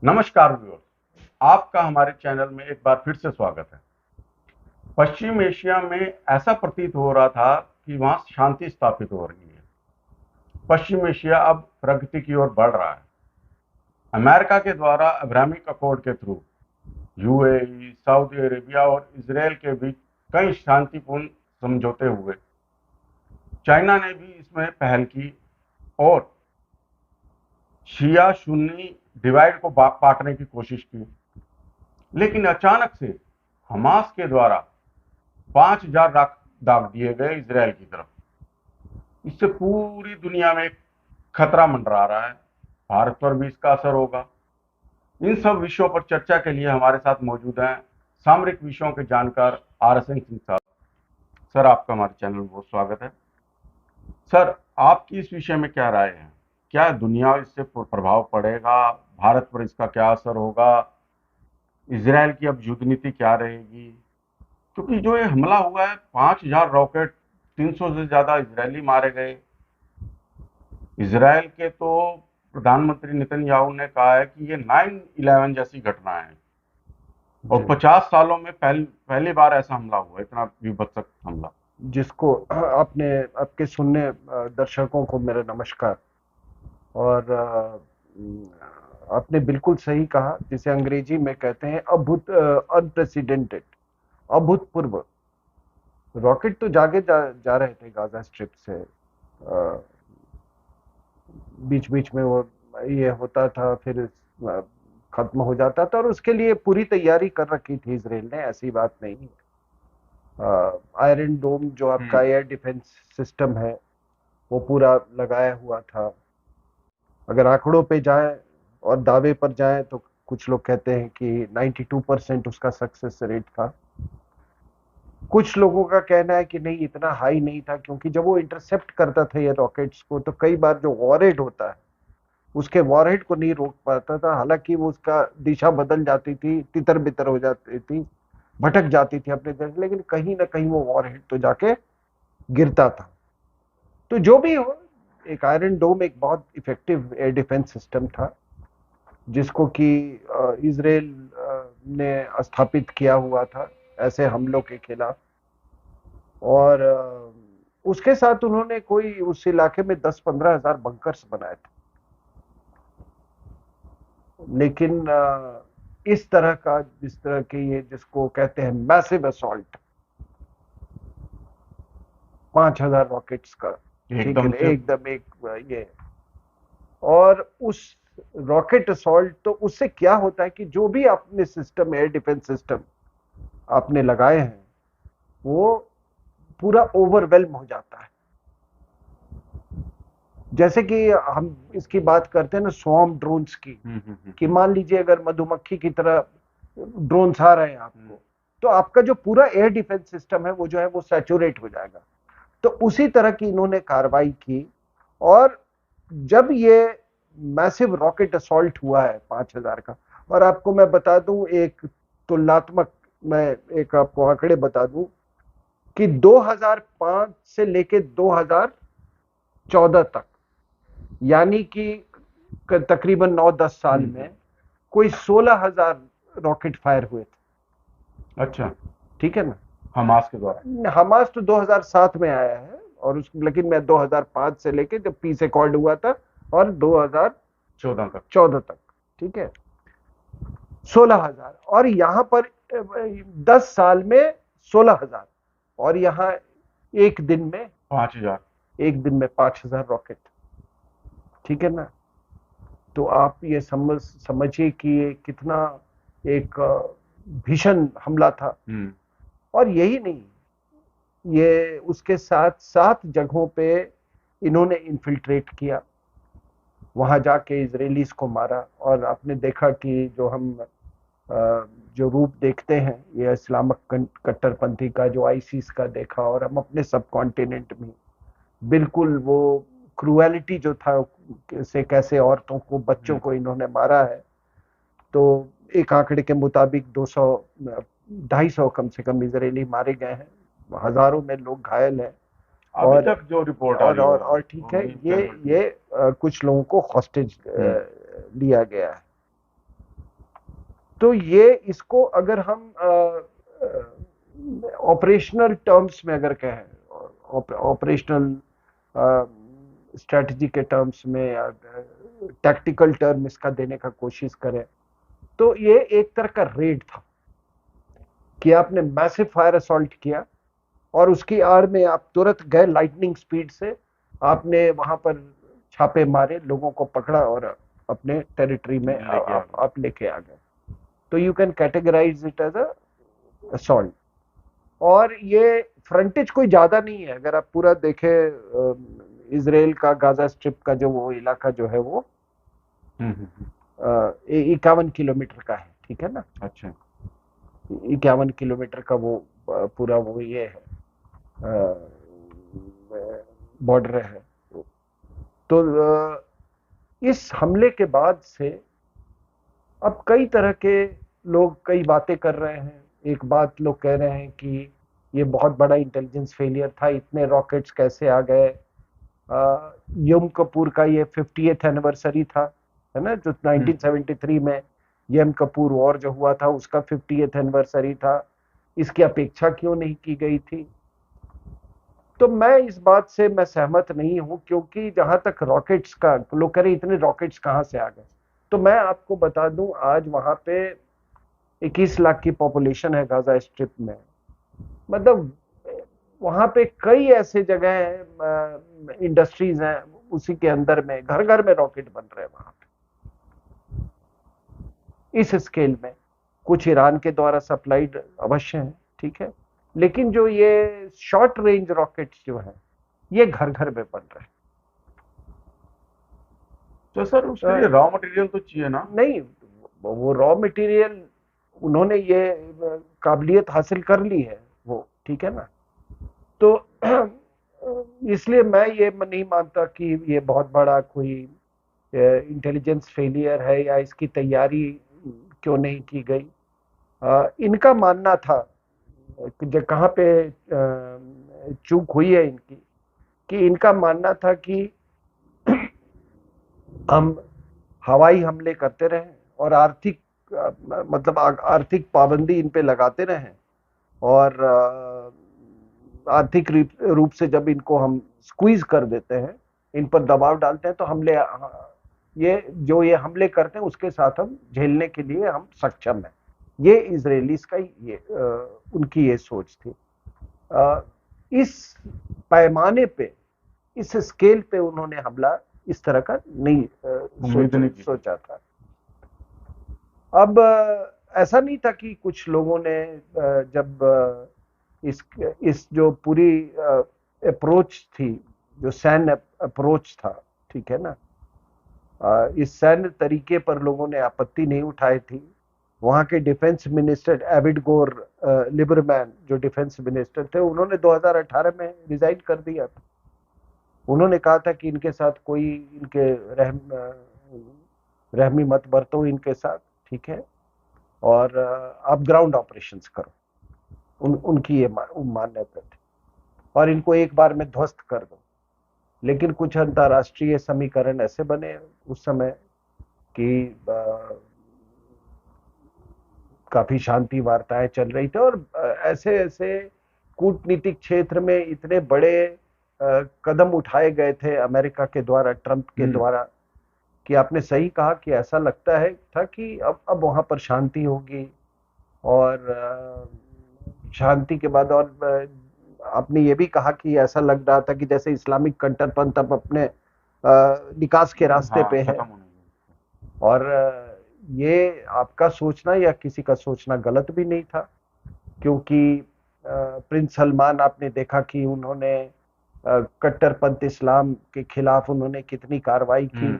नमस्कार व्यूअर्स, आपका हमारे चैनल में एक बार फिर से स्वागत है। पश्चिम एशिया में ऐसा प्रतीत हो रहा था कि वहां शांति स्थापित हो रही है। पश्चिम एशिया अब प्रगति की ओर बढ़ रहा है। अमेरिका के द्वारा अब्राहमिक अकॉर्ड के थ्रू यूएई, सऊदी अरेबिया और इसराइल के बीच कई शांतिपूर्ण समझौते हुए। चाइना ने भी इसमें पहल की और शिया सुन्नी डिवाइड को बांटने की कोशिश की, लेकिन अचानक से हमास के द्वारा 5,000 दाग दिए गए इजराइल की तरफ। इससे पूरी दुनिया में एक खतरा मंडरा रहा है। भारत पर भी इसका असर होगा। इन सब विषयों पर चर्चा के लिए हमारे साथ मौजूद हैं सामरिक विषयों के जानकार RSN सिंह साहब। सर, आपका हमारे चैनल में बहुत स्वागत है। सर, आपकी इस विषय में क्या राय है? क्या दुनिया इससे प्रभाव पड़ेगा? भारत पर इसका क्या असर होगा? इसराइल की अब युद्ध नीति क्या रहेगी? क्योंकि जो ये हमला हुआ है, 5,000 रॉकेट, 300 से ज्यादा इजरायली मारे गए। इसराइल के तो प्रधानमंत्री नेतन्याहू ने कहा है कि ये 9/11 जैसी घटना है और 50 सालों में पहली बार ऐसा हमला हुआ, इतना विभत्सक हमला। जिसको आपने आपके सुनने दर्शकों को मेरा नमस्कार। और आपने बिल्कुल सही कहा, जिसे अंग्रेजी में कहते हैं अनप्रेसिडेंटेड, अभूतपूर्व। रॉकेट तो जा रहे थे गाजा स्ट्रिप से। बीच बीच में वो ये होता था, फिर खत्म हो जाता था, और उसके लिए पूरी तैयारी कर रखी थी इसराइल ने, ऐसी बात नहीं है। आयरन डोम जो आपका एयर डिफेंस सिस्टम है, वो पूरा लगाया हुआ था। अगर आंकड़ों पे जाए और दावे पर जाए तो कुछ लोग कहते हैं कि 92% उसका सक्सेस रेट था। कुछ लोगों का कहना है कि नहीं, इतना हाई नहीं था, क्योंकि जब वो इंटरसेप्ट करता था ये रॉकेट्स को, तो कई बार जो वॉरहेड होता है उसके वॉरहेड को नहीं रोक पाता था। हालांकि वो उसका दिशा बदल जाती थी, तितर बितर हो जाती थी, भटक जाती थी अपने तरफ, लेकिन कहीं ना कहीं वो वॉरहेड तो जाके गिरता था। तो जो भी हो, एक आयरन डोम एक बहुत इफेक्टिव एयर डिफेंस सिस्टम था, जिसको कि इजराइल ने स्थापित किया हुआ था ऐसे हमलों के खिलाफ। और उसके साथ उन्होंने कोई उस इलाके में 10-15 हजार बंकर्स बनाए थे। लेकिन इस तरह का, जिस तरह के ये जिसको कहते हैं मैसिव असॉल्ट, 5,000 रॉकेट्स का, ठीक है, एकदम एक ये। और उस रॉकेट असॉल्ट, तो उससे क्या होता है कि जो भी आपने सिस्टम, एयर डिफेंस सिस्टम आपने लगाए हैं, वो पूरा ओवरवेल्म हो जाता है। जैसे कि हम इसकी बात करते हैं ना, स्वॉर्म ड्रोन्स की, कि मान लीजिए अगर मधुमक्खी की तरह ड्रोन्स आ रहे हैं आपको, तो आपका जो पूरा एयर डिफेंस सिस्टम है वो जो है वो सैचुरेट हो जाएगा। तो उसी तरह की इन्होंने कार्रवाई की। और जब ये मैसिव रॉकेट असॉल्ट हुआ है 5,000 का, और आपको मैं बता दूं एक तुलनात्मक, मैं एक आपको आंकड़े बता दूं कि 2005 से लेके 2014 तक, यानी कि तकरीबन 9-10 साल में कोई 16,000 रॉकेट फायर हुए थे। अच्छा, ठीक है ना। हमास के द्वारा। हमास तो 2007 में आया है, और लेकिन मैं 2005 से लेके जब पीस अकॉर्ड हुआ था और 2014 तक, ठीक है, 16,000। और यहां पर 10 साल में 16,000, और यहां एक दिन में 5,000। एक दिन में 5,000 रॉकेट। ठीक है ना। तो आप ये समझिए कि ये कितना एक भीषण हमला था। और यही नहीं, ये उसके साथ 7 जगहों पे इन्होंने इन्फिल्ट्रेट किया, वहां जाके इजरायलीज को मारा। और आपने देखा कि जो हम जो रूप देखते हैं ये इस्लामिक कट्टरपंथी का, जो आईसिस का देखा, और हम अपने सब कॉन्टिनेंट में बिल्कुल वो क्रूएलिटी जो था, से कैसे औरतों को, बच्चों को इन्होंने मारा है। तो एक आंकड़े के मुताबिक 200-250 कम से कम इजरायली मारे गए हैं, हजारों में लोग घायल हैं। अभी तक जो रिपोर्ट आ रही है, और ठीक है, ये कुछ लोगों को हॉस्टेज लिया गया है। तो ये इसको अगर हम ऑपरेशनल टर्म्स में अगर कहें, ऑपरेशनल स्ट्रेटजी के टर्म्स में या टैक्टिकल टर्म इसका देने का कोशिश करें, तो ये एक तरह का रेड था कि आपने मैसिव फायर असॉल्ट किया और उसकी आड़ में आप तुरंत गए लाइटनिंग स्पीड से, आपने वहां पर छापे मारे, लोगों को पकड़ा और अपने टेरिटरी में आप लेके आ गए। तो you can categorize it as a assault. और ये फ्रंटेज कोई ज्यादा नहीं है, अगर आप पूरा देखें इजराइल का गाजा स्ट्रिप का जो वो इलाका जो है वो 51 किलोमीटर का है, ठीक है ना। अच्छा, 51 किलोमीटर का वो पूरा वो ये है बॉर्डर है। तो इस हमले के बाद से अब कई तरह के लोग कई बातें कर रहे हैं। एक बात लोग कह रहे हैं कि ये बहुत बड़ा इंटेलिजेंस फेलियर था, इतने रॉकेट्स कैसे आ गए। यम कपूर का ये 50th एनिवर्सरी था, है ना, जो 1973 में यम कपूर वॉर जो हुआ था उसका 50th एनिवर्सरी था। इसकी अपेक्षा क्यों नहीं की गई थी? तो मैं इस बात से मैं सहमत नहीं हूं, क्योंकि जहां तक रॉकेट्स का, लोग कह रहे इतने रॉकेट्स कहां से आ गए, तो मैं आपको बता दूं आज वहां पे 21 लाख की पॉपुलेशन है गाजा स्ट्रिप में। मतलब वहां पे कई ऐसे जगह हैं, इंडस्ट्रीज हैं, उसी के अंदर में घर घर में रॉकेट बन रहे हैं वहां पे इस स्केल में। कुछ ईरान के द्वारा सप्लाइड अवश्य है, ठीक है, लेकिन जो ये शॉर्ट रेंज रॉकेट्स जो है ये घर घर में बन रहे हैं। तो सर उसके लिए रॉ मटेरियल तो चाहिए ना? नहीं, वो रॉ मटेरियल उन्होंने ये काबिलियत हासिल कर ली है वो, ठीक है ना। तो इसलिए मैं ये नहीं मानता कि ये बहुत बड़ा कोई इंटेलिजेंस फेलियर है या इसकी तैयारी क्यों नहीं की गई। इनका मानना था कि कहाँ पे चूक हुई है इनकी, कि इनका मानना था कि हम हवाई हमले करते रहें और आर्थिक मतलब आर्थिक पाबंदी इन पे लगाते रहें, और आर्थिक रूप से जब इनको हम स्क्वीज कर देते हैं, इन पर दबाव डालते हैं, तो हमले ये हमले करते हैं उसके साथ हम झेलने के लिए हम सक्षम हैं। ये इजरायलीज का ये उनकी ये सोच थी। इस पैमाने पे, इस स्केल पे उन्होंने हमला इस तरह का नहीं सोचा था। अब ऐसा नहीं था कि कुछ लोगों ने जब इस जो पूरी अप्रोच थी, जो सैन्य अप्रोच था, ठीक है ना, इस सैन्य तरीके पर लोगों ने आपत्ति नहीं उठाई थी। वहां के डिफेंस मिनिस्टर एविडगोर लिबरमैन जो डिफेंस मिनिस्टर थे, उन्होंने 2018 में रिजाइन कर दिया था। उन्होंने कहा था कि इनके साथ कोई इनके रहमी मत बरतो इनके साथ, ठीक है, और आप ग्राउंड ऑपरेशंस करो। उनकी ये मान्यता थी, और इनको एक बार में ध्वस्त कर दो। लेकिन कुछ अंतरराष्ट्रीय समीकरण ऐसे बने उस समय कि काफी शांति वार्ताएं चल रही थी, और ऐसे ऐसे कूटनीतिक क्षेत्र में इतने बड़े कदम उठाए गए थे अमेरिका के द्वारा, ट्रंप के द्वारा, कि आपने सही कहा कि ऐसा लगता है था कि अब वहां पर शांति होगी, और शांति के बाद, और आपने ये भी कहा कि ऐसा लग रहा था कि जैसे इस्लामिक कट्टरपंथ अब अपने निकास के रास्ते पे है। और ये आपका सोचना या किसी का सोचना गलत भी नहीं था, क्योंकि प्रिंस सलमान, आपने देखा कि उन्होंने कट्टरपंथ इस्लाम के खिलाफ उन्होंने कितनी कार्रवाई की।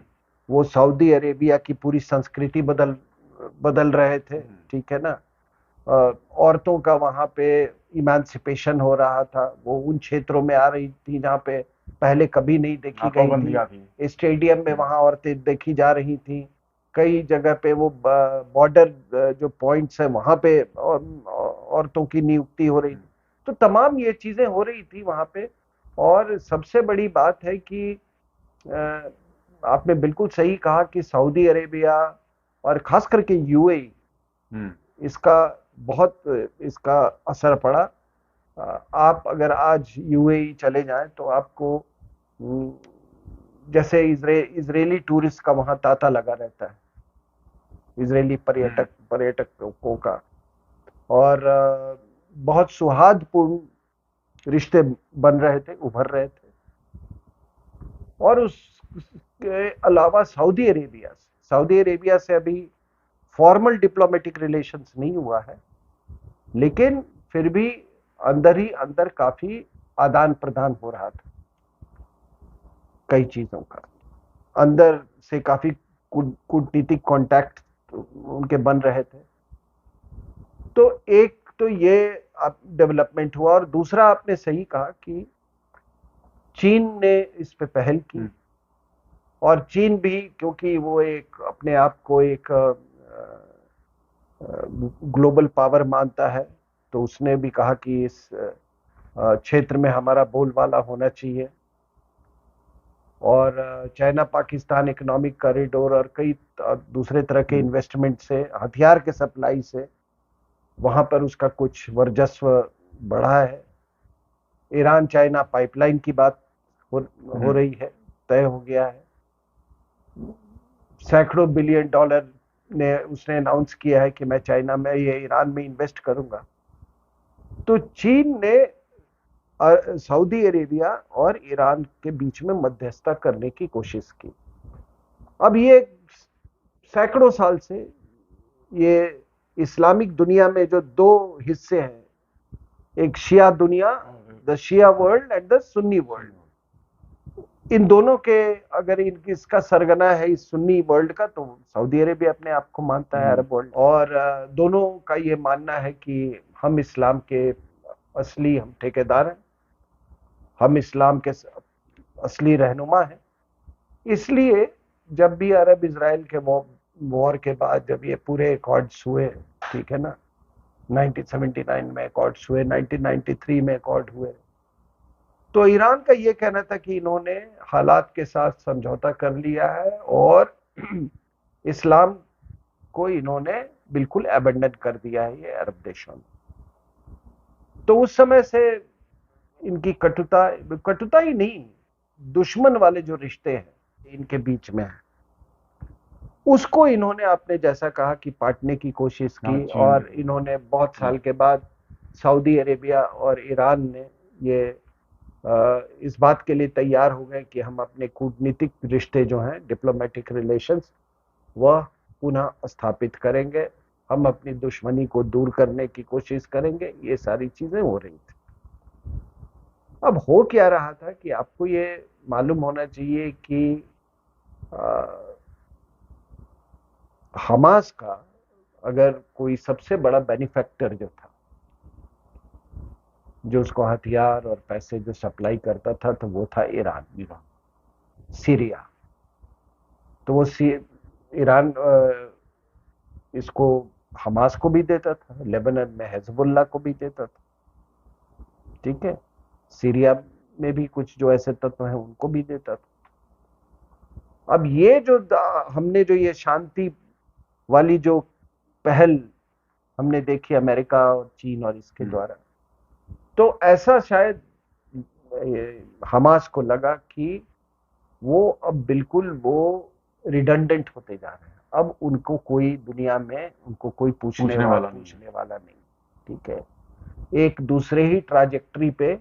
वो सऊदी अरेबिया की पूरी संस्कृति बदल रहे थे, ठीक है ना। औरतों का वहां पे इमांसिपेशन हो रहा था, वो उन क्षेत्रों में आ रही थी जहाँ पे पहले कभी नहीं देखी गई थी। स्टेडियम में वहां औरतें देखी जा रही थी, कई जगह पे वो बॉर्डर जो पॉइंट्स है वहां पे औरतों की नियुक्ति हो रही थी। तो तमाम ये चीजें हो रही थी वहां पे। और सबसे बड़ी बात है कि आपने बिल्कुल सही कहा कि सऊदी अरेबिया और खास करके यूएई इसका बहुत इसका असर पड़ा। आप अगर आज यूएई चले जाएं तो आपको जैसे इजरायली टूरिस्ट का वहां तांता लगा रहता है, इजरायली पर्यटकों का, और बहुत सौहार्दपूर्ण रिश्ते बन रहे थे, उभर रहे थे। और उसके अलावा सऊदी अरेबिया से अभी फॉर्मल डिप्लोमेटिक रिलेशंस नहीं हुआ है, लेकिन फिर भी अंदर ही अंदर काफी आदान प्रदान हो रहा था कई चीजों का। अंदर से काफी कूटनीतिक कॉन्टैक्ट उनके बन रहे थे। तो एक तो ये डेवलपमेंट हुआ, और दूसरा आपने सही कहा कि चीन ने इस पे पहल की, और चीन भी क्योंकि वो एक अपने आप को एक ग्लोबल पावर मानता है, तो उसने भी कहा कि इस क्षेत्र में हमारा बोलबाला होना चाहिए। और चाइना पाकिस्तान इकोनॉमिक कॉरिडोर और कई दूसरे तरह के इन्वेस्टमेंट से, हथियार के सप्लाई से वहां पर उसका कुछ वर्चस्व बढ़ा है। ईरान चाइना पाइपलाइन की बात हो रही है, तय हो गया है। सैकड़ों बिलियन डॉलर ने उसने अनाउंस किया है कि मैं चाइना में, ये ईरान में इन्वेस्ट करूंगा। तो चीन ने सऊदी अरेबिया और ईरान के बीच में मध्यस्थता करने की कोशिश की। अब ये सैकड़ों साल से ये इस्लामिक दुनिया में जो दो हिस्से हैं, एक शिया दुनिया, the Shia world and the Sunni world, इन दोनों के अगर इसका सरगना है इस सुन्नी वर्ल्ड का, तो सऊदी अरेबिया अपने आप को मानता है अरब वर्ल्ड। और दोनों का ये मानना है कि हम इस्लाम के असली हम ठेकेदार हैं, हम इस्लाम के असली रहनुमा हैं। इसलिए जब भी अरब इजराइल के वॉर के बाद जब ये पूरे अकॉर्ड्स हुए, ठीक है ना, 1979 में अकॉर्ड्स हुए, 1993 में अकॉर्ड हुए, तो ईरान का ये कहना था कि इन्होंने हालात के साथ समझौता कर लिया है और इस्लाम को इन्होंने बिल्कुल अबेंडन कर दिया है ये अरब देशों में। तो उस समय से इनकी कटुता ही नहीं, दुश्मन वाले जो रिश्ते हैं इनके बीच में है, उसको इन्होंने आपने जैसा कहा कि पाटने की कोशिश की। और इन्होंने बहुत साल के बाद सऊदी अरेबिया और ईरान ने ये इस बात के लिए तैयार हो गए कि हम अपने कूटनीतिक रिश्ते जो हैं, डिप्लोमेटिक रिलेशंस, वह पुनः स्थापित करेंगे, हम अपनी दुश्मनी को दूर करने की कोशिश करेंगे। ये सारी चीजें हो रही थी। अब हो क्या रहा था कि आपको ये मालूम होना चाहिए कि हमास का अगर कोई सबसे बड़ा बेनिफैक्टर जो था, जो उसको हथियार और पैसे जो सप्लाई करता था, तो वो था ईरान, सीरिया। तो वो ईरान इसको हमास को भी देता था, लेबनान में हिजबुल्लाह को भी देता था, ठीक है, सीरिया में भी कुछ जो ऐसे तत्व हैं उनको भी देता था। अब ये जो हमने जो ये शांति वाली जो पहल हमने देखी अमेरिका और चीन और इसके द्वारा, तो ऐसा शायद हमास को लगा कि वो अब बिल्कुल वो रिडंडेंट होते जा रहे हैं। अब उनको कोई दुनिया में उनको कोई पूछने वाला नहीं, ठीक है। एक दूसरे ही ट्राजेक्टरी पे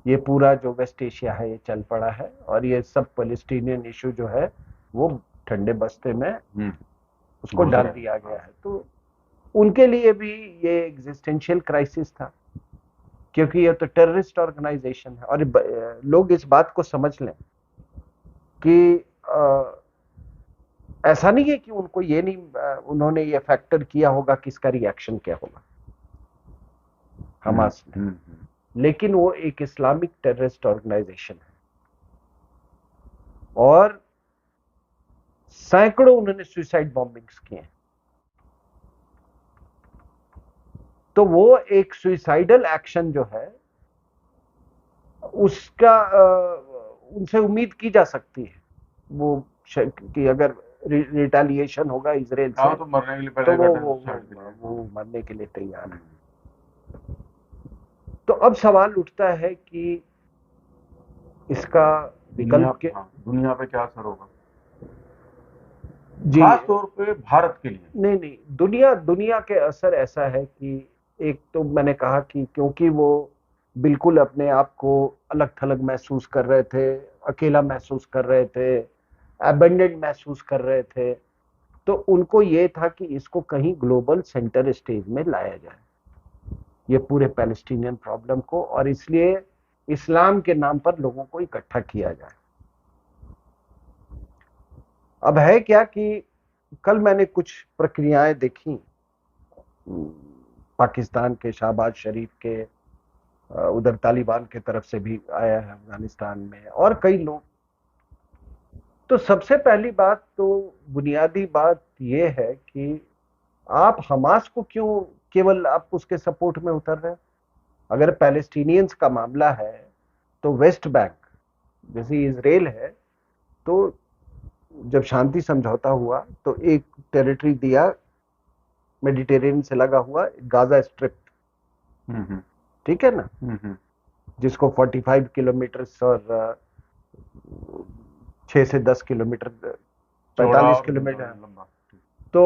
ये पूरा जो वेस्ट एशिया है ये चल पड़ा है, और ये सब पैलेस्टीनियन इशू जो है वो ठंडे बस्ते में उसको डाल दिया गया है। तो उनके लिए भी ये एग्जिस्टेंशियल क्राइसिस था, क्योंकि ये तो टेररिस्ट ऑर्गेनाइजेशन है। और लोग इस बात को समझ लें कि ऐसा नहीं है कि उनको ये नहीं, उन्होंने ये फैक्टर किया होगा कि इसका रिएक्शन क्या होगा हमास में, लेकिन वो एक इस्लामिक टेररिस्ट ऑर्गेनाइजेशन है और सैकड़ों उन्होंने सुसाइड बॉम्बिंग्स किए हैं। तो वो एक सुसाइडल एक्शन जो है उसका उनसे उम्मीद की जा सकती है वो कि अगर रिटेलिएशन होगा इसराइल से, हाँ, तो मरने के लिए तो पहले वो बैठे वो साइड के लिए। वो मरने के लिए तैयार है। तो अब सवाल उठता है कि इसका दुनिया, विकल्प के हाँ, दुनिया पे क्या असर होगा, जी खास तौर पे भारत के लिए। नहीं नहीं, दुनिया दुनिया के असर ऐसा है कि एक तो मैंने कहा कि क्योंकि वो बिल्कुल अपने आप को अलग थलग महसूस कर रहे थे, अकेला महसूस कर रहे थे, अबेंडेड महसूस कर रहे थे, तो उनको ये था कि इसको कहीं ग्लोबल सेंटर स्टेज में लाया जाए, ये पूरे पैलेस्टीनियन प्रॉब्लम को, और इसलिए इस्लाम के नाम पर लोगों को इकट्ठा किया जाए। अब है क्या कि कल मैंने कुछ प्रक्रियाएं देखी पाकिस्तान के शहबाज शरीफ के, उधर तालिबान के तरफ से भी आया है अफगानिस्तान में, और कई लोग। तो सबसे पहली बात तो बुनियादी बात यह है कि आप हमास को क्यों केवल आप उसके सपोर्ट में उतर रहे हैं? अगर पैलेस्टीनियंस का मामला है तो वेस्ट बैंक जैसे इजराइल है, तो जब शांति समझौता हुआ तो एक टेरिटरी दिया मेडिटेरेनियन से लगा हुआ गाजा स्ट्रिप, ठीक है ना, जिसको 45 किलोमीटर और 6 से 10 किलोमीटर, 45 किलोमीटर, तो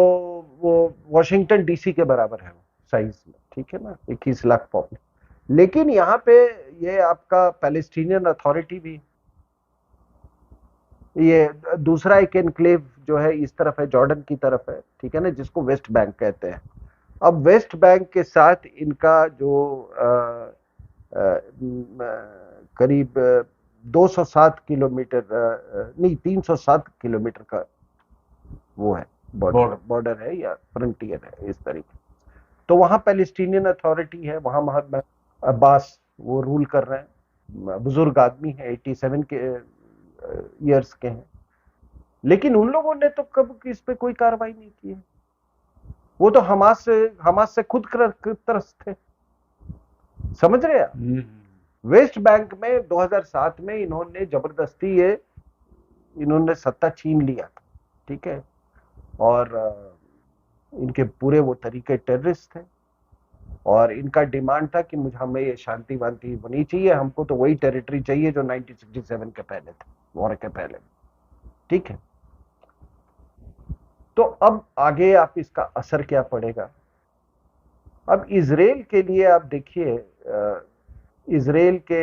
वो वॉशिंगटन डीसी के बराबर है वो साइज में, ठीक है ना, 21 लाख पॉपुलेशन। लेकिन यहाँ पे ये आपका पैलेस्टीनियन अथॉरिटी भी, ये दूसरा एक एनक्लेव जो है इस तरफ है, जॉर्डन की तरफ है, ठीक है ना, जिसको वेस्ट बैंक कहते हैं। अब वेस्ट बैंक के साथ इनका जो करीब 207 किलोमीटर नहीं 307 किलोमीटर का वो है, बॉर्डर है या फ्रंटियर है इस तरीके। तो वहां पैलेस्टीनियन अथॉरिटी है, वहां मोहम्मद अब्बास वो रूल कर रहे हैं, बुजुर्ग आदमी है, 87 के ईयर्स के हैं, लेकिन उन लोगों ने तो कब इस पे कोई कार्रवाई नहीं की है। वो तो हमास से खुद त्रस्त थे, समझ रहे हैं? वेस्ट बैंक में 2007 में इन्होंने जबरदस्ती इन्होंने सत्ता छीन लिया था, ठीक है, और इनके पूरे वो तरीके टेररिस्ट थे, और इनका डिमांड था कि हमें ये शांति वांति होनी चाहिए, हमको तो वही टेरिटरी चाहिए जो 1967 के पहले थे, वॉर के पहले, ठीक है। तो अब आगे आप इसका असर क्या पड़ेगा? अब इसराइल के लिए आप देखिए, इसराइल के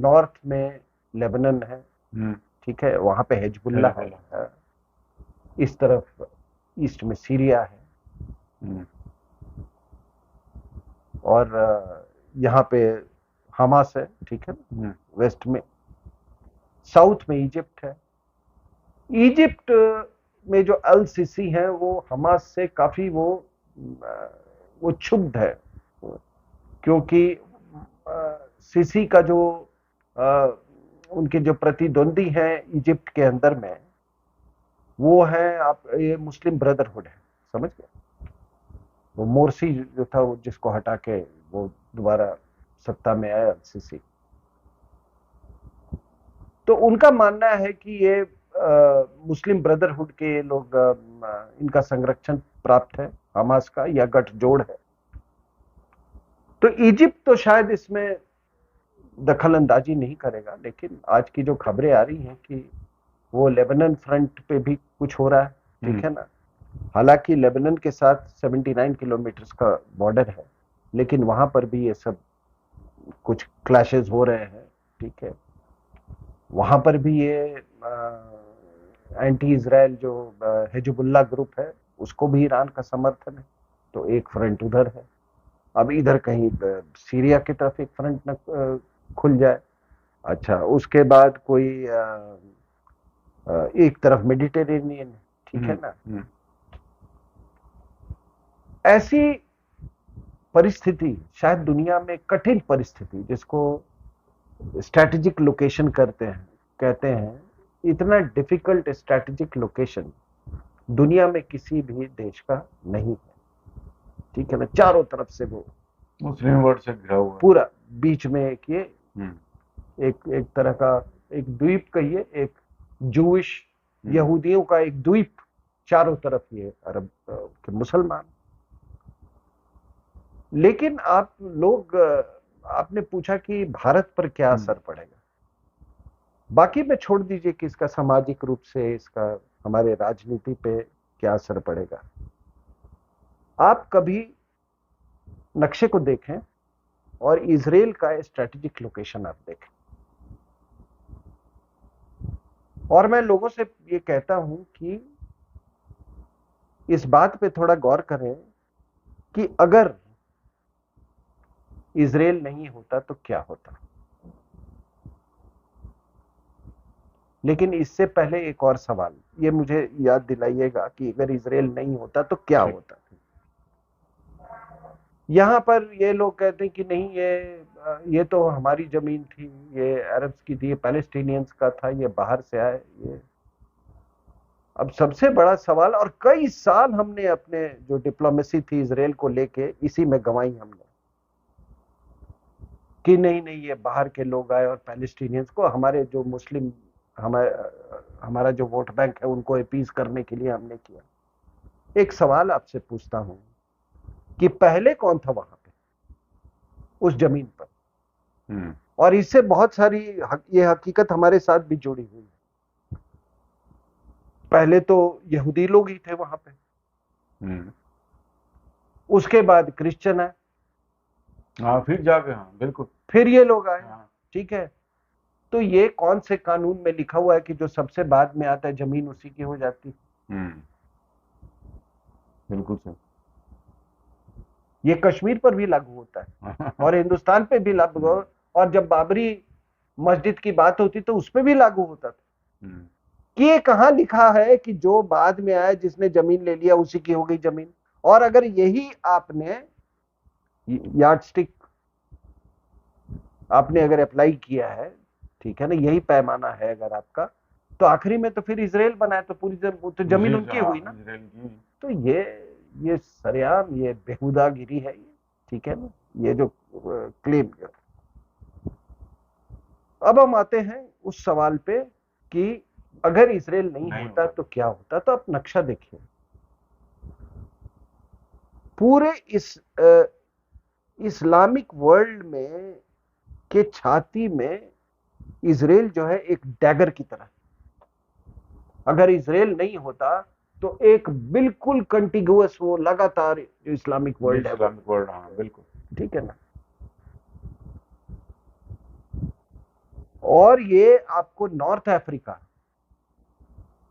नॉर्थ में लेबनान है, ठीक है, वहां पे हिजबुल्लाह है, इस तरफ ईस्ट में सीरिया है, और यहाँ पे हमास है, ठीक है, वेस्ट में। साउथ में इजिप्ट है। इजिप्ट में जो अल सीसी है वो हमास से काफी वो क्षुब्ध है, क्योंकि सीसी का जो उनके जो प्रतिद्वंदी हैं इजिप्ट के अंदर में, वो है आप ये मुस्लिम ब्रदरहुड है, समझ गए? वो मोरसी जो था वो जिसको हटा के वो दोबारा सत्ता में आया सीसी, तो उनका मानना है कि ये मुस्लिम ब्रदरहुड के लोग इनका संरक्षण प्राप्त है, हमास का या गठजोड़ है। तो इजिप्ट तो शायद इसमें दखल अंदाजी नहीं करेगा, लेकिन आज की जो खबरें आ रही हैं कि वो लेबनान फ्रंट पे भी कुछ हो रहा है, ठीक है ना। हालांकि लेबनान के साथ 79 किलोमीटर का बॉर्डर है, लेकिन वहां पर भी ये सब कुछ क्लैशेस हो रहे हैं, ठीक है। वहां पर भी ये एंटी इजराइल जो हिजबुल्लाह ग्रुप है उसको भी ईरान का समर्थन है, तो एक फ्रंट उधर है। अब इधर कहीं सीरिया की तरफ एक फ्रंट न खुल जाए, अच्छा, उसके बाद कोई एक तरफ मेडिटेरेनियन है, ठीक है ना। ऐसी परिस्थिति शायद दुनिया में कठिन परिस्थिति, जिसको स्ट्रैटेजिक लोकेशन कहते हैं, इतना डिफिकल्ट स्ट्रैटेजिक लोकेशन दुनिया में किसी भी देश का नहीं है, ठीक है ना। चारों तरफ से वो मुस्लिम वर्ल्ड से घिरा हुआ, पूरा बीच में एक ये एक तरह का एक द्वीप कहिए, एक जूइश यहूदियों का एक द्वीप चारों तरफ ये अरब के मुसलमान। लेकिन आप लोग आपने पूछा कि भारत पर क्या असर पड़ेगा। बाकी में छोड़ दीजिए कि इसका सामाजिक रूप से इसका हमारे राजनीति पे क्या असर पड़ेगा। आप कभी नक्शे को देखें और इजराइल का स्ट्रेटेजिक लोकेशन आप देखें। और मैं लोगों से ये कहता हूं कि इस बात पे थोड़ा गौर करें कि अगर इजराइल नहीं होता तो क्या होता। लेकिन इससे पहले एक और सवाल ये मुझे याद दिलाइएगा कि अगर इजराइल नहीं होता तो क्या होता। यहां पर ये लोग कहते हैं कि नहीं, ये तो हमारी जमीन थी, ये अरब्स की थी, ये पैलेस्टीनियंस का था, ये बाहर से आए। ये अब सबसे बड़ा सवाल, और कई साल हमने अपने जो डिप्लोमेसी थी इजराइल को लेके इसी में गंवाई हमने, कि नहीं नहीं ये बाहर के लोग आए और पैलेस्टीनियंस को, हमारे जो मुस्लिम, हमारा जो वोट बैंक है उनको अपीज करने के लिए हमने किया। एक सवाल आपसे पूछता हूं कि पहले कौन था वहां पे उस जमीन पर। और इससे बहुत सारी ये हकीकत हमारे साथ भी जुड़ी हुई है। पहले तो यहूदी लोग ही थे वहां पे, उसके बाद क्रिश्चियन है, हाँ फिर जाके, हाँ बिल्कुल, फिर ये लोग आए। हाँ। ठीक है, तो ये कौन से कानून में लिखा हुआ है कि जो सबसे बाद में आता है जमीन उसी की हो जाती। बिल्कुल सही। ये कश्मीर पर भी लागू होता है और हिंदुस्तान पे भी लागू, और जब बाबरी मस्जिद की बात होती तो उस पर भी लागू होता था कि ये कहां लिखा है कि जो बाद में आया जिसने जमीन ले लिया उसी की हो गई जमीन। और अगर यही आपने यार्डस्टिक आपने अगर अप्लाई किया है, ठीक है ना, यही पैमाना है अगर आपका, तो आखिरी में तो फिर इजराइल बनाए तो पूरी तो जमीन उनकी हुई ना। तो ये सरेआम ये बेहुदागिरी है ये, ठीक है ना, ये जो क्लेम। अब हम आते हैं उस सवाल पे कि अगर इजराइल नहीं होता तो क्या होता। तो आप नक्शा देखिए, पूरे इस इस्लामिक वर्ल्ड में के छाती में इजराइल जो है एक डैगर की तरह। अगर इजराइल नहीं होता तो एक बिल्कुल कंटिगुअस वो लगातार जो इस्लामिक वर्ल्ड है, इस्लामिक वर्ल्ड, हाँ बिल्कुल, ठीक है ना। और ये आपको नॉर्थ अफ्रीका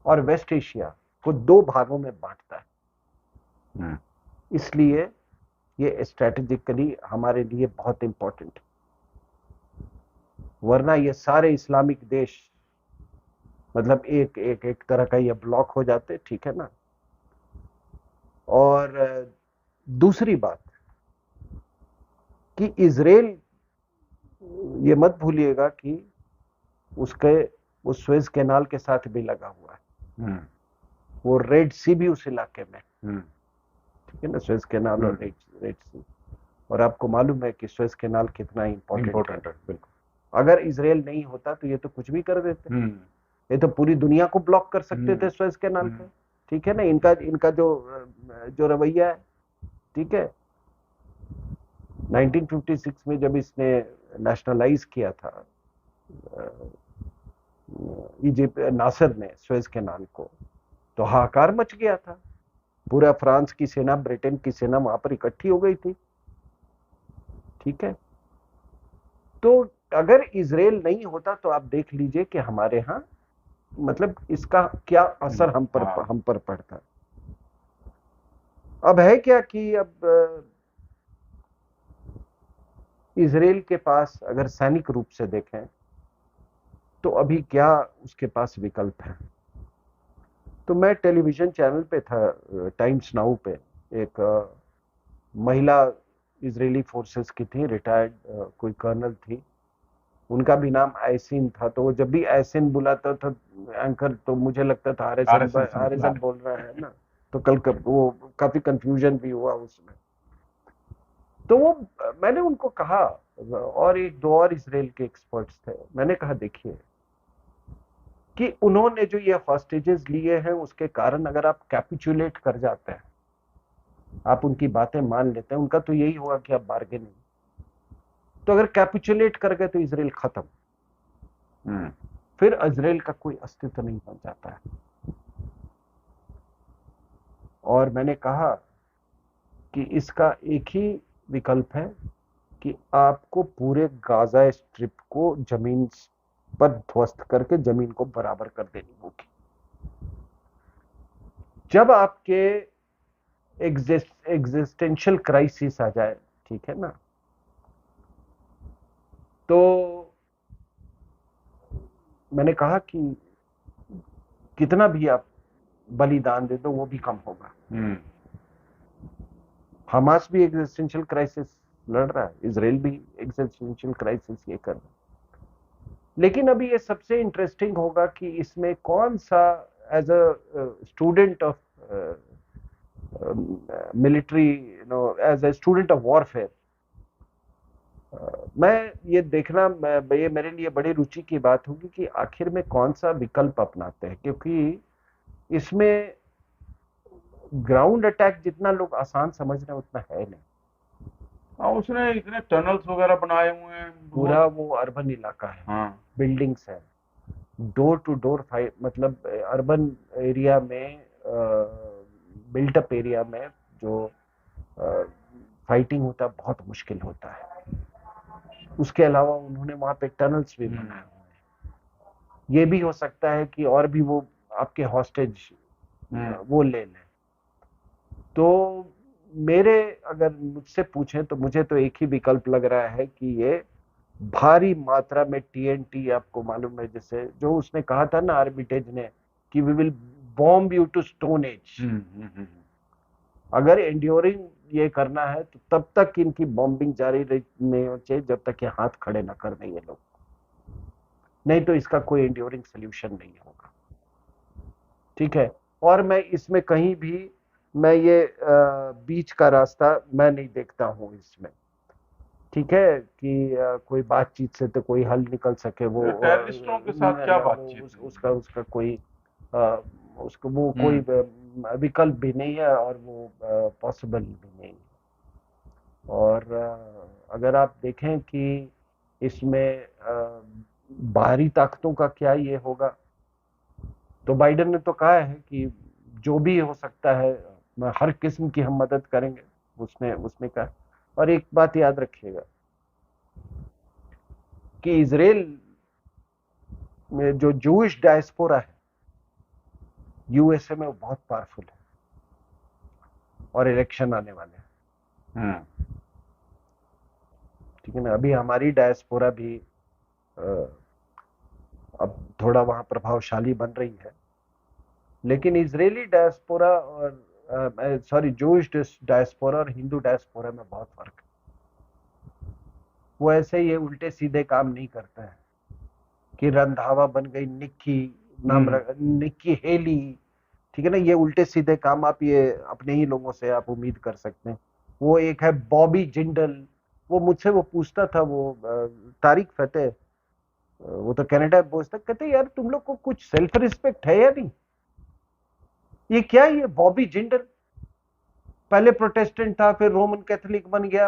और वेस्ट एशिया को दो भागों में बांटता है। इसलिए ये स्ट्रेटेजिकली हमारे लिए बहुत इंपॉर्टेंट है। वरना ये सारे इस्लामिक देश मतलब एक एक एक तरह का ये ब्लॉक हो जाते, ठीक है ना। और दूसरी बात कि इजराइल, ये मत भूलिएगा कि उसके उस स्वेज कैनाल के साथ भी लगा हुआ है। वो रेड सी भी उस इलाके में, ठीक है ना, स्वेज कैनाल और रेड सी। और आपको मालूम है कि स्वेज कैनाल कितना इंपॉर्टेंट है। बिल्कुल। अगर इजराइल नहीं होता तो ये तो कुछ भी कर देते, ये तो पूरी दुनिया को ब्लॉक कर सकते थे स्वेज कैनाल पे, ठीक है ना। इनका जो रवैया है, ठीक है। 1956 में जब इसने नेशनलाइज किया था इजिप्ट, नासिर ने स्वेज कैनाल को, तो हाहाकार मच गया था। पूरा फ्रांस की सेना, ब्रिटेन की सेना वहां पर इकट्ठी हो गई थी, ठीक है। तो अगर इजराइल नहीं होता तो आप देख लीजिए कि हमारे यहाँ मतलब इसका क्या असर हम पर पड़ता। अब है क्या कि अब इजराइल के पास अगर सैनिक रूप से देखें तो अभी क्या उसके पास विकल्प है। तो मैं टेलीविजन चैनल पे था, टाइम्स नाउ पे, एक महिला इजरायली फोर्सेस की थी, रिटायर्ड कोई कर्नल थी, उनका भी नाम आयसिन था। तो वो जब भी आयसिन बुलाता था एंकर तो मुझे लगता था आरएसएन बोल रहा है ना। तो कल वो काफी कंफ्यूजन भी हुआ उसमें। तो वो मैंने उनको कहा, और एक दो और इजराइल के एक्सपर्ट्स थे, मैंने कहा देखिए कि उन्होंने जो ये हॉस्टेजेस लिए हैं उसके कारण अगर आप कैपिचुलेट कर जाते हैं, आप उनकी बातें मान लेते हैं, उनका तो यही होगा कि आप बार्गेनिंग, तो अगर कैपिचुलेट कर गए तो इसराइल खत्म, फिर इजराइल का कोई अस्तित्व नहीं बन जाता है। और मैंने कहा कि इसका एक ही विकल्प है कि आपको पूरे गाजा स्ट्रिप को जमीन पर ध्वस्त करके जमीन को बराबर कर देनी होगी। जब आपके एग्जिस्टेंशियल क्राइसिस आ जाए, ठीक है ना, तो मैंने कहा कि कितना भी आप बलिदान दे दो वो भी कम होगा। हमास भी एग्जिस्टेंशियल क्राइसिस लड़ रहा है, इसराइल भी एग्जिस्टेंशियल क्राइसिस ये कर रहा है। लेकिन अभी ये सबसे इंटरेस्टिंग होगा कि इसमें कौन सा, as a student of military, as a student of warfare, मैं ये देखना, ये मेरे लिए बड़ी रुचि की बात होगी कि आखिर में कौन सा विकल्प अपनाते हैं, क्योंकि इसमें ग्राउंड अटैक जितना लोग आसान समझ रहे हैं उतना है नहीं। हाँ, उसने इतने टनल्स वगैरह बनाए हुए हैं, पूरा वो अर्बन इलाका है, हाँ, बिल्डिंग्स है, डोर टू डोर फाइट, मतलब अर्बन एरिया में, बिल्टअप एरिया में जो फाइटिंग होता है बहुत मुश्किल होता है। उसके अलावा उन्होंने वहां पे टनल्स भी बनाए हुए हैं। ये भी हो सकता है कि और भी वो आपके हॉस्टेज वो ले लें। तो मेरे, अगर मुझसे पूछें तो मुझे तो एक ही विकल्प लग रहा है कि ये भारी मात्रा में टीएनटी, आपको मालूम है जैसे जो उसने कहा था ना आर्मिटेज ने कि we will bomb you to stone age. अगर एंड्योरिंग ये करना है तो तब तक इनकी बॉम्बिंग जारी नहीं होनी चाहिए जब तक ये हाथ खड़े ना कर दें ये लोग, नहीं तो इसका कोई एंड्योरिंग सोल्यूशन नहीं होगा। ठीक है, और मैं इसमें कहीं भी मैं ये बीच का रास्ता मैं नहीं देखता हूं इसमें। ठीक है कि कोई बातचीत से तो कोई हल निकल सके, वो टेररिस्टों के साथ क्या बातचीत? उसका कोई उसको वो कोई विकल्प भी नहीं है और वो पॉसिबल भी नहीं है। और अगर आप देखें कि इसमें बाहरी ताकतों का क्या ये होगा, तो बाइडेन ने तो कहा है कि जो भी हो सकता है हर किस्म की हम मदद करेंगे, उसने कहा। और एक बात याद रखिएगा कि इजराइल में जो जूइश डायस्पोरा है यूएसए में वो बहुत पावरफुल है और इलेक्शन आने वाले हैं। ठीक है ना, अभी हमारी डायस्पोरा भी अब थोड़ा वहां प्रभावशाली बन रही है, लेकिन इजरायली डायस्पोरा और सॉरी जूइश डायस्पोरा और हिंदू डायस्पोरा में बहुत फर्क है। वो ऐसे ये उल्टे सीधे काम नहीं करता है कि रंधावा बन गई निक्की, निक्की हेली, ठीक है ना, ये उल्टे सीधे काम आप ये अपने ही लोगों से आप उम्मीद कर सकते हैं। वो एक है बॉबी जिंडल, वो मुझसे वो पूछता था, वो तारिक फतेह, वो तो कनाडा में पूछता, कहते यार तुम लोग को कुछ सेल्फ रिस्पेक्ट है या नहीं, ये क्या है ये बॉबी जिंडल, पहले प्रोटेस्टेंट था फिर रोमन कैथोलिक बन गया,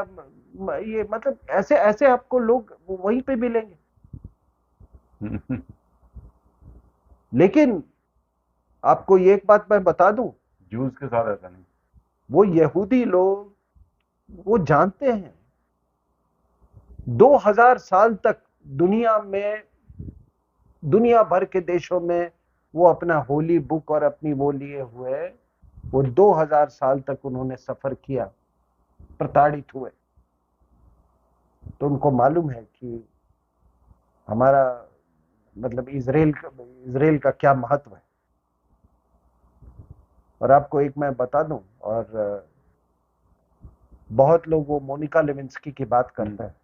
ये मतलब ऐसे ऐसे आपको लोग वहीं पे मिलेंगे। लेकिन आपको ये एक बात मैं बता दूं, जूस के साथ ऐसा नहीं, वो यहूदी लोग वो जानते हैं 2000 साल तक दुनिया में, दुनिया भर के देशों में वो अपना होली बुक और अपनी वो लिए हुए, वो 2000 साल तक उन्होंने सफर किया, प्रताड़ित हुए, तो उनको मालूम है कि हमारा मतलब इजराइल का क्या महत्व है। और आपको एक मैं बता दूं, और बहुत लोग वो मोनिका लेविंस्की की बात करते हैं।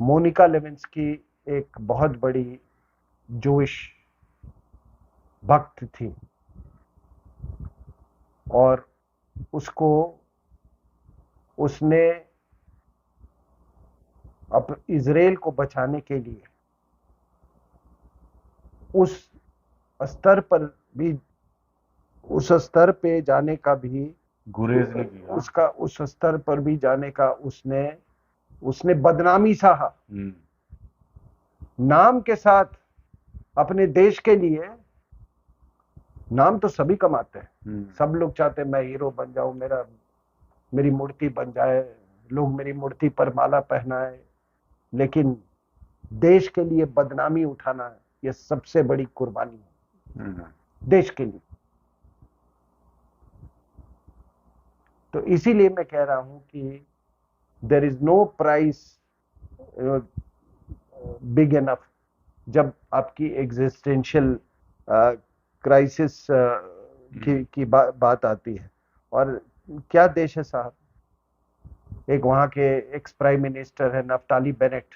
मोनिका लेविंस्की एक बहुत बड़ी जोइश भक्त थी और उसने अब इजराइल को बचाने के लिए उस स्तर पर भी, उस स्तर पे जाने का भी, गुरेज ने किया। उसका उस स्तर पर भी जाने का उसने उसने बदनामी सहा। नाम के साथ अपने देश के लिए, नाम तो सभी कमाते हैं, सब लोग चाहते हैं मैं हीरो बन जाऊं, मेरी मूर्ति बन जाए, लोग मेरी मूर्ति पर माला पहनाए, लेकिन देश के लिए बदनामी उठाना ये सबसे बड़ी कुर्बानी है देश के लिए। तो इसीलिए मैं कह रहा हूं कि there is no price big enough जब आपकी एग्जिस्टेंशियल क्राइसिस की बात आती है। और क्या देश है साहब, एक वहां के एक्स प्राइम मिनिस्टर है नफ्ताली बेनेट,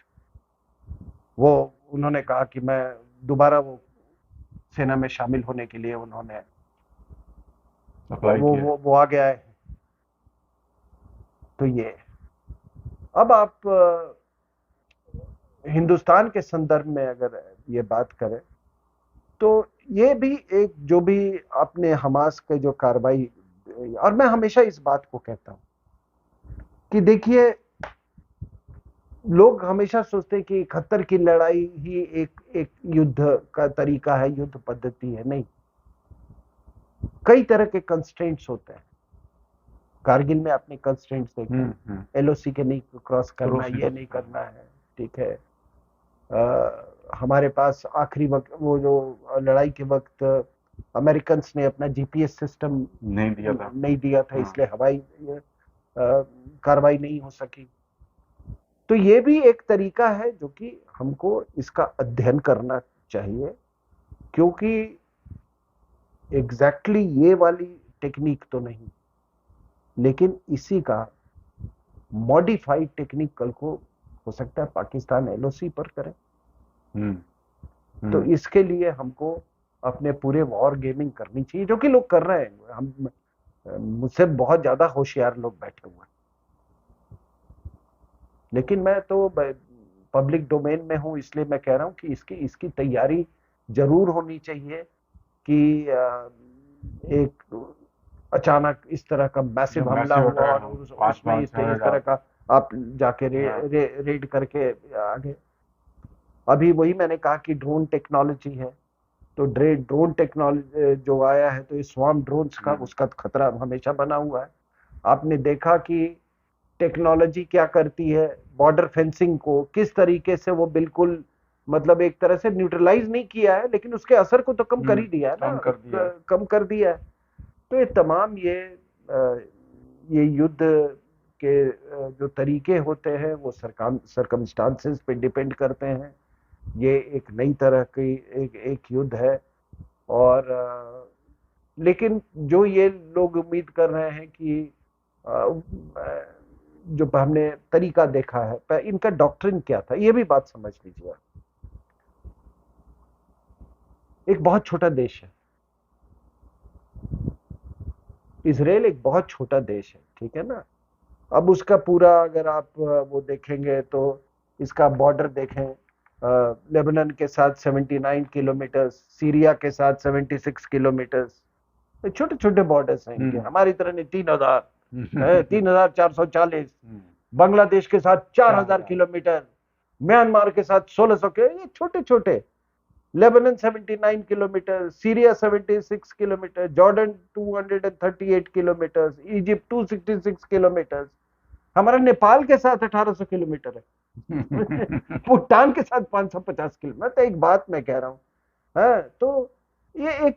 वो उन्होंने कहा कि मैं दोबारा वो सेना में शामिल होने के लिए उन्होंने वो आ गया है। तो ये अब आप हिंदुस्तान के संदर्भ में अगर ये बात करें तो ये भी एक जो भी अपने हमास के जो कार्रवाई, और मैं हमेशा इस बात को कहता हूं कि देखिए लोग हमेशा सोचते हैं कि 71 की लड़ाई ही एक युद्ध का तरीका है, युद्ध पद्धति है। नहीं, कई तरह के कंस्ट्रेंट्स होते हैं। कारगिल में अपने कंस्ट्रेंट्स देखे, एलओसी के नहीं क्रॉस करना, ये नहीं करना है, ठीक है। हमारे पास आखिरी वक्त वो जो लड़ाई के वक्त अमेरिकन ने अपना जीपीएस सिस्टम नहीं दिया था, इसलिए हवाई कार्रवाई नहीं हो सकी। तो ये भी एक तरीका है जो कि हमको इसका अध्ययन करना चाहिए, क्योंकि एग्जैक्टली ये वाली टेक्निक तो नहीं, लेकिन इसी का मॉडिफाइड टेक्निक कल को हो सकता है पाकिस्तान एलओसी पर करे। तो इसके लिए हमको अपने पूरे वॉर गेमिंग करनी चाहिए, जो कि लोग कर रहे हैं। हम मुझसे बहुत ज्यादा होशियार लोग बैठे हुए हैं, लेकिन मैं तो पब्लिक डोमेन में हूं, इसलिए मैं कह रहा हूं कि इसकी तैयारी जरूर होनी चाहिए कि एक अचानक इस तरह का मैसिव हमला हुआ और उसमें इस तरह का आप जाके रेड करके आगे। अभी वही मैंने कहा कि ड्रोन टेक्नोलॉजी है, तो ड्रोन टेक्नोलॉजी जो आया है, तो ये स्वार्म ड्रोन्स का उसका खतरा हमेशा बना हुआ है। आपने देखा कि टेक्नोलॉजी क्या करती है, बॉर्डर फेंसिंग को किस तरीके से वो बिल्कुल मतलब एक तरह से न्यूट्रलाइज नहीं किया है, लेकिन उसके असर को तो कम कर ही दिया है ना, कम कर दिया है। तो ये तमाम ये युद्ध के जो तरीके होते हैं वो सरकमस्टांसेस पे डिपेंड करते हैं। ये एक नई तरह की एक युद्ध है, और लेकिन जो ये लोग उम्मीद कर रहे हैं कि जो हमने तरीका देखा है, इनका डॉक्ट्रिन क्या था, ये भी बात समझ लीजिए। एक बहुत छोटा देश है इजराइल, एक बहुत छोटा देश है, ठीक है ना। अब उसका पूरा अगर आप वो देखेंगे तो इसका बॉर्डर देखें, लेबनान के साथ 79 किलोमीटर, सीरिया के साथ 76 किलोमीटर, छोटे छोटे बॉर्डर्स हैं इनके। हमारी तरह नहीं 3,440, बांग्लादेश के साथ 4,000 किलोमीटर, म्यांमार के साथ 1,600 किलोमीटर, ये छोटे छोटे। Lebanon 79 kilometre, Syria 76 kilometre, Jordan 238 kilometre, Egypt 266 kilometre, हमारा नेपाल के साथ 1800 किलोमीटर है भूटान के साथ 550 किलोमीटर। तो एक बात मैं कह रहा हूं, तो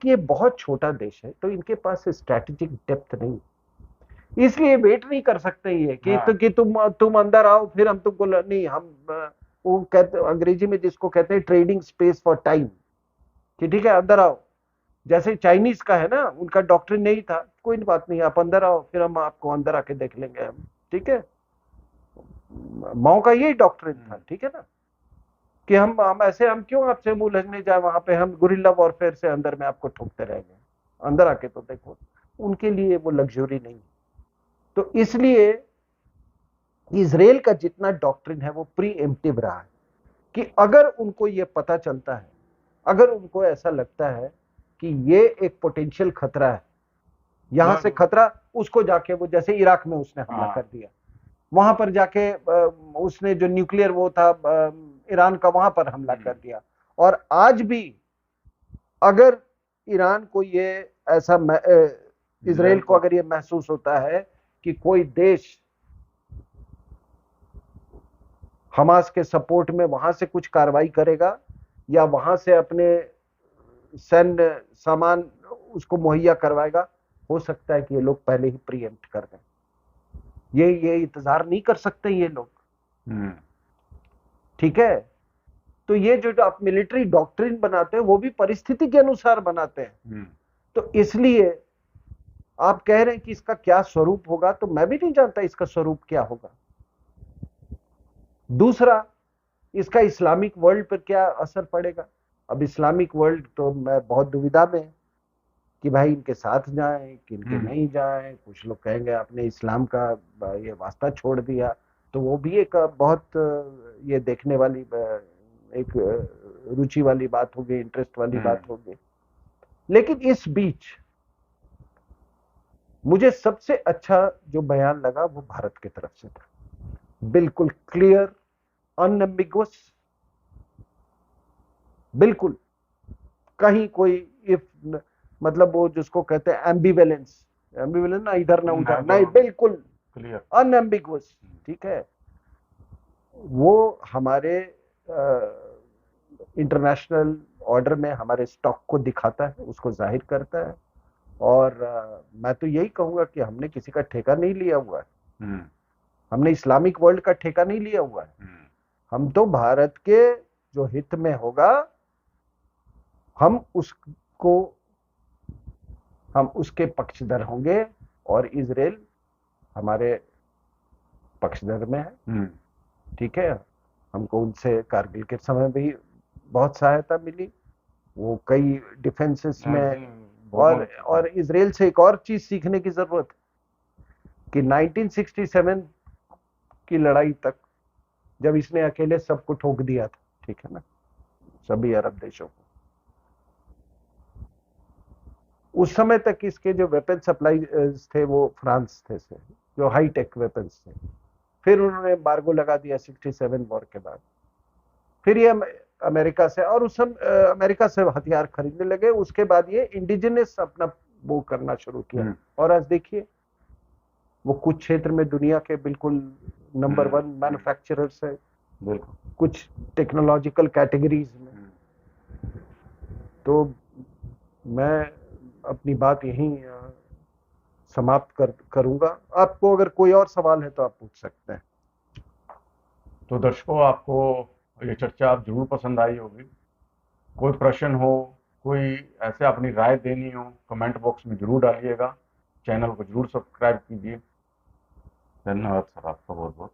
ये बहुत छोटा देश है, तो इनके पास स्ट्रैटेजिक डेप्थ नहीं, इसलिए वेट नहीं कर सकते ये कि तुम अंदर आओ फिर हम तुमको नहीं। हम वो कहते अंग्रेजी में जिसको कहते हैं ट्रेडिंग स्पेस फॉर टाइम, कि ठीक है अंदर आओ। जैसे चाइनीज का है ना, उनका डॉक्ट्रिन नहीं था, कोई बात नहीं आप अंदर आओ, फिर हम आपको अंदर आके देख लेंगे हम, ठीक है। माओ का यही डॉक्ट्रिन था, ठीक है ना, कि हम ऐसे हम क्यों आपसे मुंह लगने जाए, वहां पे हम गुरिल्ला वॉरफेयर से अंदर में आपको ठोकते रहेंगे, अंदर आके तो देखो। उनके लिए वो लग्जरी नहीं। तो इसलिए इजराइल का जितना डॉक्ट्रिन है वो प्री एम्प्टिव रहा है, कि अगर उनको ये पता चलता है, अगर उनको ऐसा लगता है कि ये एक पोटेंशियल खतरा है, यहां से खतरा, उसको जाके वो जैसे इराक में उसने हमला कर दिया, वहां पर जाके उसने जो न्यूक्लियर वो था ईरान का, वहां पर हमला कर दिया। और आज भी अगर ईरान को ये ऐसा इजराइल को अगर ये महसूस होता है कि कोई देश हमास के सपोर्ट में वहां से कुछ कार्रवाई करेगा या वहां से अपने सैन्य सामान उसको मुहैया करवाएगा, हो सकता है कि ये लोग पहले ही प्रीएम्प्ट कर दें। ये इंतजार नहीं कर सकते ये लोग। ठीक है, तो ये जो आप मिलिट्री डॉक्ट्रिन बनाते हैं वो भी परिस्थिति के अनुसार बनाते हैं। तो इसलिए आप कह रहे हैं कि इसका क्या स्वरूप होगा, तो मैं भी नहीं जानता इसका स्वरूप क्या होगा। दूसरा, इसका इस्लामिक वर्ल्ड पर क्या असर पड़ेगा। अब इस्लामिक वर्ल्ड तो मैं बहुत दुविधा में कि भाई इनके साथ जाएं कि इनके नहीं जाएं। कुछ लोग कहेंगे आपने इस्लाम का ये वास्ता छोड़ दिया, तो वो भी एक बहुत ये देखने वाली एक रुचि वाली बात होगी, इंटरेस्ट वाली बात होगी। लेकिन इस बीच मुझे सबसे अच्छा जो बयान लगा वो भारत की तरफ से था, बिल्कुल क्लियर, अनएम्बिगुअस, बिल्कुल कहीं कोई इफ मतलब वो जिसको कहते हैं एम्बिवेलेंस ना इधर ना उधर, नहीं, बिल्कुल क्लियर, अनएम्बिगुअस। ठीक है, वो हमारे इंटरनेशनल ऑर्डर में हमारे स्टॉक को दिखाता है, उसको जाहिर करता है। और मैं तो यही कहूंगा कि हमने किसी का ठेका नहीं लिया हुआ है, हमने इस्लामिक वर्ल्ड का ठेका नहीं लिया हुआ है। हम तो भारत के जो हित में होगा हम उसके पक्षधर होंगे, और इजराइल हमारे पक्षधर में है। ठीक है, हमको उनसे कारगिल के समय भी बहुत सहायता मिली, वो कई डिफेंसेस में। और इजराइल से एक और चीज सीखने की जरूरत कि 1967 की लड़ाई तक जब इसने अकेले सबको ठोक दिया था, ठीक है ना, सभी अरब देशों को, उस समय तक इसके जो वेपन सप्लाई थे वो फ्रांस थे से, जो हाई टेक वेपन्स थे। फिर उन्होंने एम्बार्गो लगा दिया 67 वॉर के बाद, फिर ये अमेरिका से, और उस समय अमेरिका से हथियार खरीदने लगे। उसके बाद ये इंडिजिनस अपना वो करना शुरू किया, और आज देखिए वो कुछ क्षेत्र में दुनिया के बिल्कुल नंबर 1 मैन्युफैक्चरर्स है, कुछ टेक्नोलॉजिकल कैटेगरीज में। तो मैं अपनी बात यहीं समाप्त करूंगा। आपको अगर कोई और सवाल है तो आप पूछ सकते हैं। तो दर्शकों, आपको ये चर्चा आप जरूर पसंद आई होगी। कोई प्रश्न हो, कोई ऐसे अपनी राय देनी हो, कमेंट बॉक्स में जरूर डालिएगा। चैनल को जरूर सब्सक्राइब कीजिए। धन्यवाद सर, आपका बहुत बहुत।